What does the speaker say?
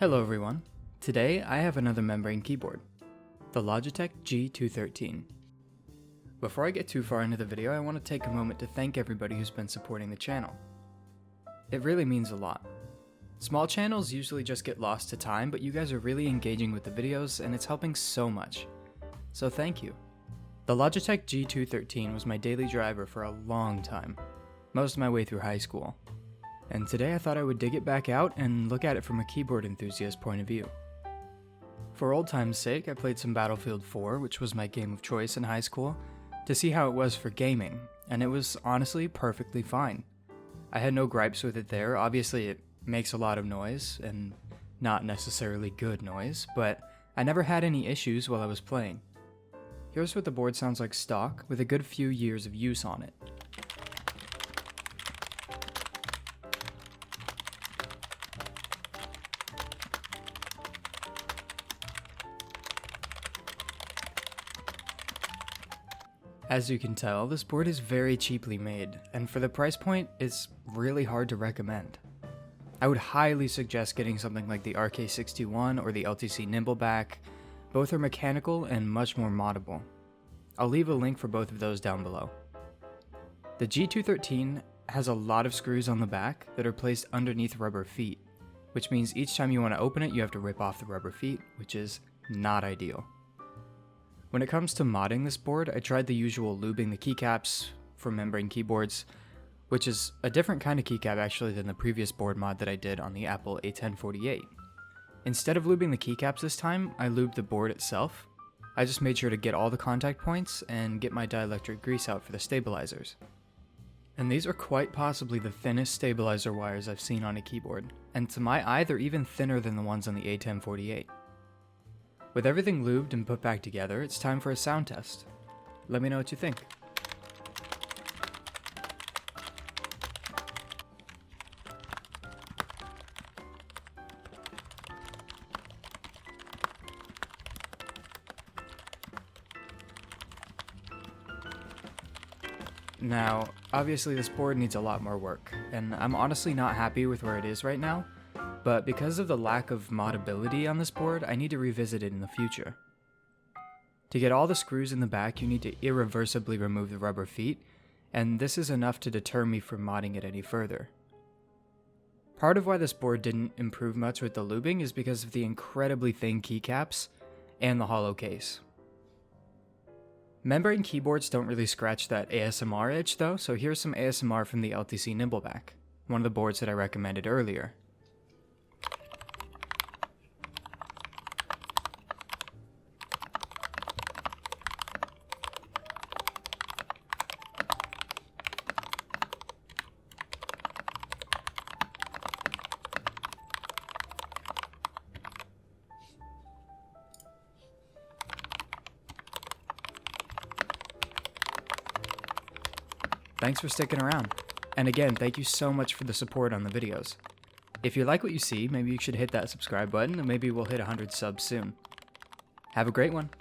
Hello everyone. Today I have another membrane keyboard, the Logitech G213. Before I get too far into the video, I want to take a moment to thank everybody who's been supporting the channel. It really means a lot. Small channels usually just get lost to time, but you guys are really engaging with the videos and it's helping so much. So thank you. The Logitech G213 was my daily driver for a long time, most of my way through high school. And today I thought I would dig it back out and look at it from a keyboard enthusiast point of view. For old time's sake, I played some Battlefield 4, which was my game of choice in high school, to see how it was for gaming, and it was honestly perfectly fine. I had no gripes with it there. Obviously it makes a lot of noise, and not necessarily good noise, but I never had any issues while I was playing. Here's what the board sounds like stock, with a good few years of use on it. As you can tell, this board is very cheaply made, and for the price point, it's really hard to recommend. I would highly suggest getting something like the RK61 or the LTC Nimbleback. Both are mechanical and much more moddable. I'll leave a link for both of those down below. The G213 has a lot of screws on the back that are placed underneath rubber feet, which means each time you want to open it, you have to rip off the rubber feet, which is not ideal. When it comes to modding this board, I tried the usual lubing the keycaps for membrane keyboards, which is a different kind of keycap actually than the previous board mod that I did on the Apple A1048. Instead of lubing the keycaps this time, I lubed the board itself. I just made sure to get all the contact points and get my dielectric grease out for the stabilizers. And these are quite possibly the thinnest stabilizer wires I've seen on a keyboard, and to my eye they're even thinner than the ones on the A1048. With everything lubed and put back together, it's time for a sound test. Let me know what you think. Now, obviously this board needs a lot more work, and I'm honestly not happy with where it is right now. But because of the lack of modability on this board, I need to revisit it in the future. To get all the screws in the back, you need to irreversibly remove the rubber feet, and this is enough to deter me from modding it any further. Part of why this board didn't improve much with the lubing is because of the incredibly thin keycaps and the hollow case. Membrane keyboards don't really scratch that ASMR itch though, so here's some ASMR from the LTC Nimbleback, one of the boards that I recommended earlier. Thanks for sticking around. And again, thank you so much for the support on the videos. If you like what you see, maybe you should hit that subscribe button and maybe we'll hit 100 subs soon. Have a great one.